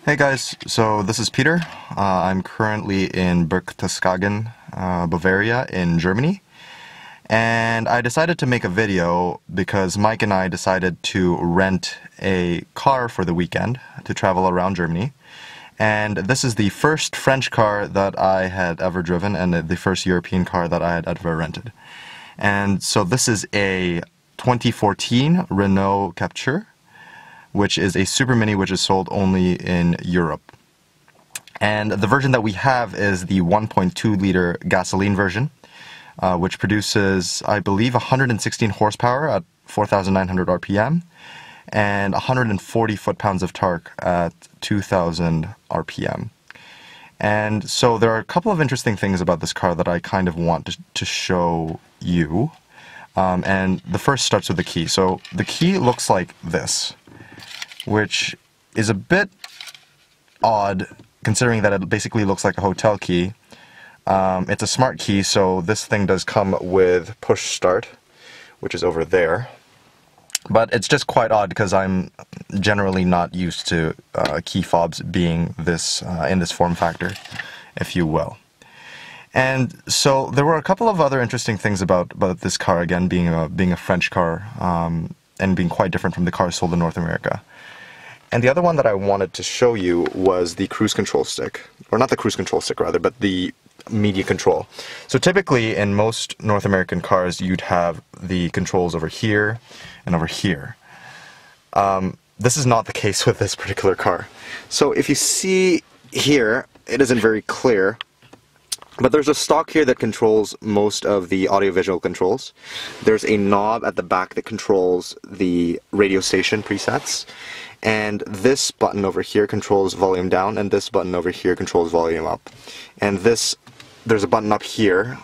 Hey guys, so this is Peter. I'm currently in Berchtesgaden, Bavaria in Germany. And I decided to make a video because Mike and I decided to rent a car for the weekend to travel around Germany. And this is the first French car that I had ever driven and the first European car that I had ever rented. And so this is a 2014 Renault Captur, which is a super mini which is sold only in Europe. And the version that we have is the 1.2 liter gasoline version, which produces, I believe, 116 horsepower at 4,900 RPM and 140 foot-pounds of torque at 2,000 RPM. And so there are a couple of interesting things about this car that I kind of want to show you. And the first starts with the key. So the key looks like this, which is a bit odd considering that it basically looks like a hotel key. It's a smart key, so this thing does come with push start, which is over there. But it's just quite odd because I'm generally not used to key fobs being this in this form factor, if you will. And so there were a couple of other interesting things about this car, again being a French car and being quite different from the cars sold in North America. And the other one that I wanted to show you was the cruise control stick. Or not the cruise control stick, rather, but the media control. So typically in most North American cars, you'd have the controls over here and over here. This is not the case with this particular car. So if you see here, it isn't very clear, but there's a stalk here that controls most of the audiovisual controls. There's a knob at the back that controls the radio station presets. And this button over here controls volume down, and this button over here controls volume up. And there's a button up here,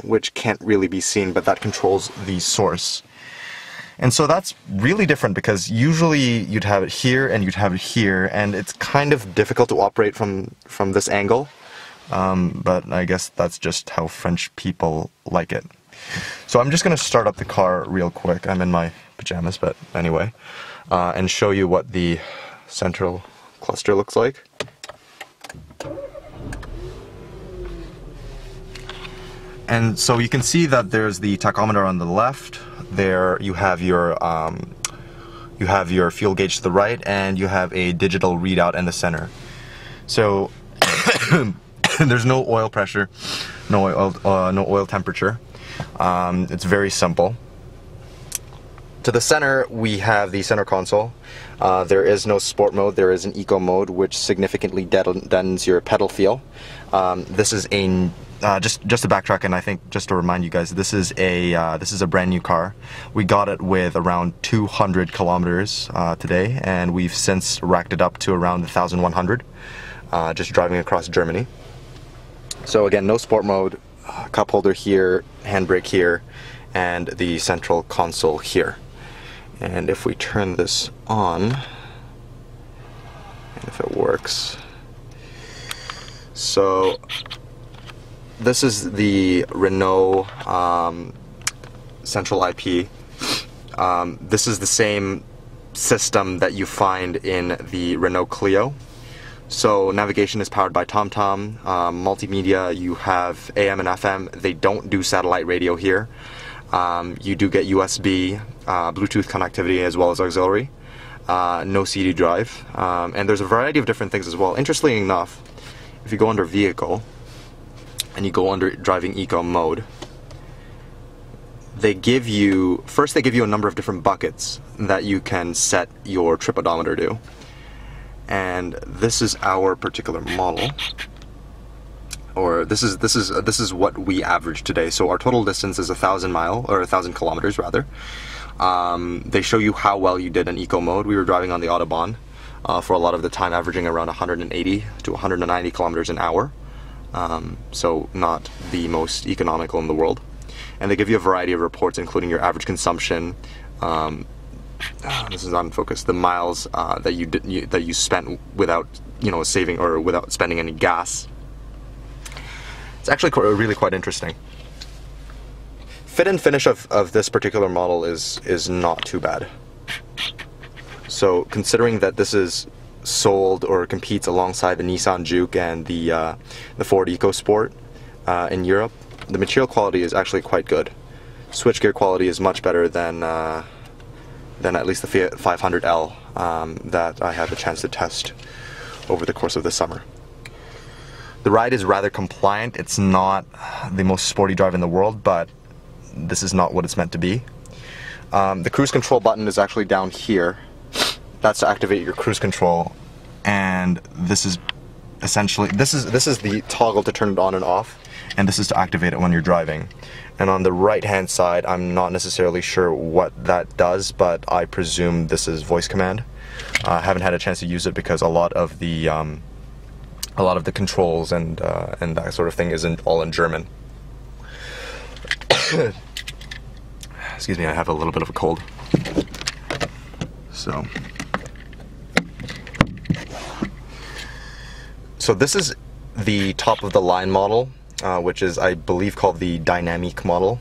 which can't really be seen, but that controls the source. And so that's really different because usually you'd have it here and you'd have it here, and it's kind of difficult to operate from this angle. But I guess that's just how French people like it. So I'm just going to start up the car real quick. I'm in my pajamas, but anyway. And show you what the central cluster looks like. And so you can see that there's the tachometer on the left. There you have your fuel gauge to the right, and you have a digital readout in the center. So there's no oil pressure, no oil temperature. It's very simple. To the center, we have the center console. There is no sport mode. There is an eco mode, which significantly deadens your pedal feel. This is a just to backtrack, and I think just to remind you guys, this is a brand new car. We got it with around 200 kilometers today, and we've since racked it up to around 1,100, just driving across Germany. So again, no sport mode. Cup holder here, handbrake here, and the central console here. And if we turn this on, and if it works, so this is the Renault central IP. This is the same system that you find in the Renault Clio. So navigation is powered by TomTom. Multimedia, you have AM and FM. They don't do satellite radio here. You do get USB, Bluetooth connectivity as well as auxiliary, no CD drive, and there's a variety of different things as well. Interestingly enough, if you go under vehicle and you go under driving eco mode, they give you a number of different buckets that you can set your trip odometer to, and this is our particular model. Or this is what we average today. So our total distance is 1,000 miles, or 1,000 kilometers rather. They show you how well you did in eco mode. We were driving on the Autobahn for a lot of the time, averaging around 180 to 190 kilometers an hour. So not the most economical in the world. And they give you a variety of reports, including your average consumption. This is not in focus. The miles that you spent without saving or without spending any gas. It's actually really quite interesting. Fit and finish of this particular model is not too bad. So considering that this is sold or competes alongside the Nissan Juke and the Ford EcoSport in Europe. The material quality is actually quite good. Switchgear quality is much better than at least the Fiat 500L that I had the chance to test over the course of the summer. The ride is rather compliant. It's not the most sporty drive in the world, but this is not what it's meant to be. The cruise control button is actually down here. That's to activate your cruise control, and this is essentially this is the toggle to turn it on and off, and this is to activate it when you're driving. And on the right hand side, I'm not necessarily sure what that does, but I presume this is voice command. I haven't had a chance to use it because a lot of the controls and that sort of thing isn't all in German. Excuse me, I have a little bit of a cold. So this is the top of the line model, which is, I believe, called the Dynamic model.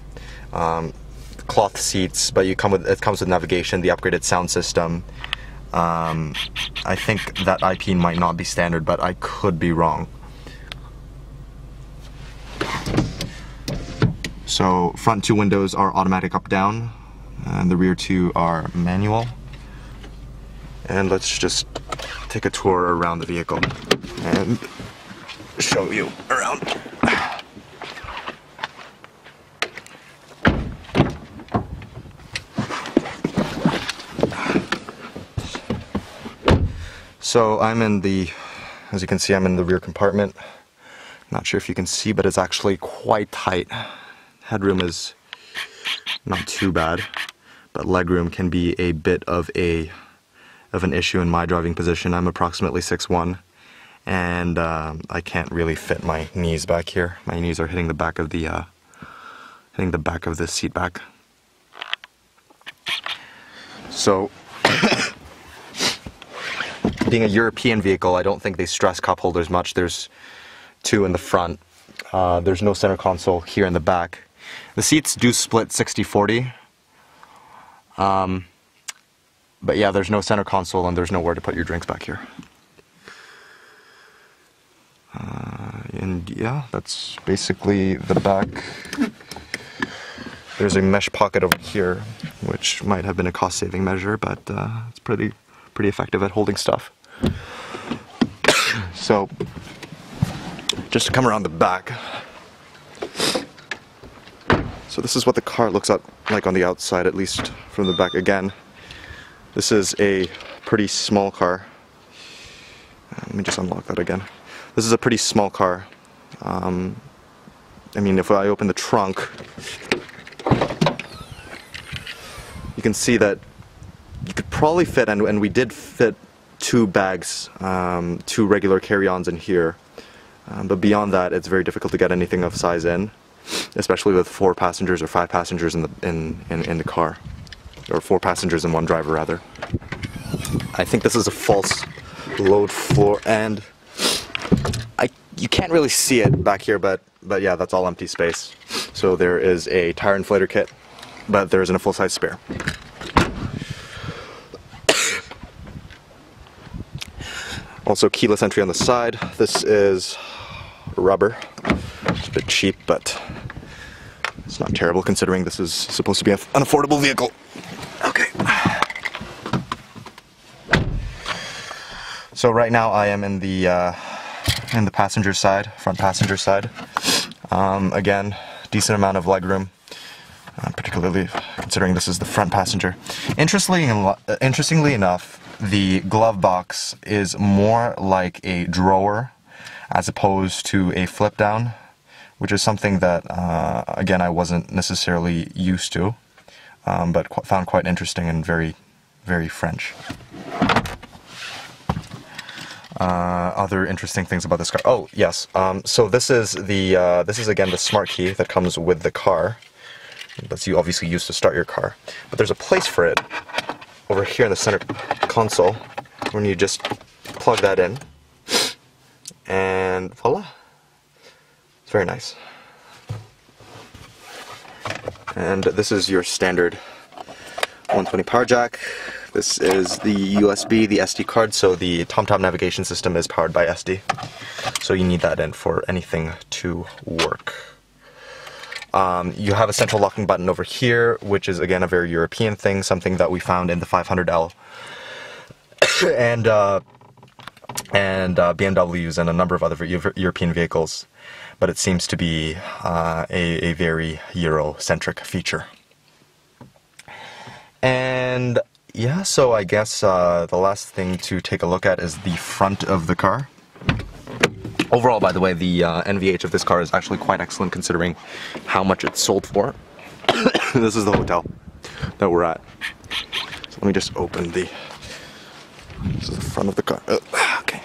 Cloth seats, but it comes with navigation, the upgraded sound system. I think that IP might not be standard, but I could be wrong. So front two windows are automatic up-down, and the rear two are manual. And let's just take a tour around the vehicle and show you around. So I'm in the, as you can see, I'm in the rear compartment. Not sure if you can see, but it's actually quite tight. Headroom is not too bad, but legroom can be a bit of an issue in my driving position. I'm approximately 6'1", and I can't really fit my knees back here. My knees are hitting the back of the seat back. So, being a European vehicle, I don't think they stress cup holders much. There's two in the front. There's no center console here in the back. The seats do split 60-40. But yeah, there's no center console and there's nowhere to put your drinks back here. And yeah, that's basically the back. There's a mesh pocket over here, which might have been a cost-saving measure, but it's pretty effective at holding stuff. So, just to come around the back. So this is what the car looks like on the outside, at least from the back. Again, this is a pretty small car. Let me just unlock that again. This is a pretty small car. I mean, if I open the trunk, you can see that you could probably fit, and we did fit two bags, two regular carry-ons in here. But beyond that, it's very difficult to get anything of size in, especially with 4 passengers or 5 passengers in the car, or 4 passengers and 1 driver rather. I think this is a false load floor, and you can't really see it back here, but yeah, that's all empty space. So there is a tire inflator kit, but there isn't a full-size spare. Also, keyless entry on the side. This is rubber. It's a bit cheap, but it's not terrible considering this is supposed to be an affordable vehicle. Okay. So right now I am in the passenger side, front passenger side. Again, decent amount of legroom, particularly considering this is the front passenger. Interestingly enough, the glove box is more like a drawer as opposed to a flip down, which is something that, again, I wasn't necessarily used to, but found quite interesting and very, very French. Other interesting things about this car. Oh, yes. So this is again the smart key that comes with the car. That's you obviously use to start your car. But there's a place for it over here in the center console, when you just plug that in, and voila. It's very nice. And this is your standard 120 power jack. This is the USB, the SD card, so the TomTom navigation system is powered by SD. So you need that in for anything to work. You have a central locking button over here, which is again a very European thing, something that we found in the 500L and BMWs and a number of other European vehicles. But it seems to be a very Euro-centric feature. And yeah, so I guess the last thing to take a look at is the front of the car. Overall, by the way, the NVH of this car is actually quite excellent considering how much it's sold for. This is the hotel that we're at. So let me just open the... This is the front of the car. Okay.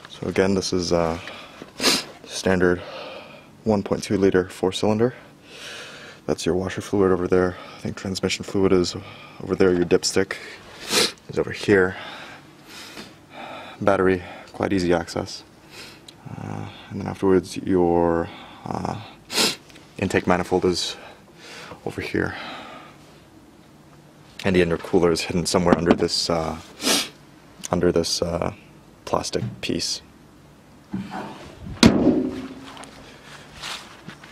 So again, this is standard 1.2 liter 4-cylinder. That's your washer fluid over there. I think transmission fluid is over there. Your dipstick is over here. Battery, quite easy access. And then afterwards, your intake manifold is over here. And the intercooler is hidden somewhere under this plastic piece.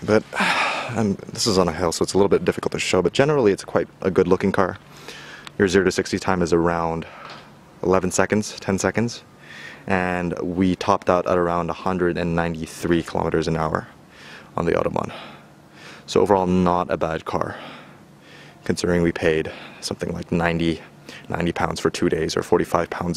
But this is on a hill, so it's a little bit difficult to show, but generally it's quite a good looking car. Your 0 to 60 time is around 11 seconds, 10 seconds, and we topped out at around 193 kilometers an hour on the Autobahn. So overall, not a bad car, considering we paid something like 90 pounds for 2 days, or 45 pounds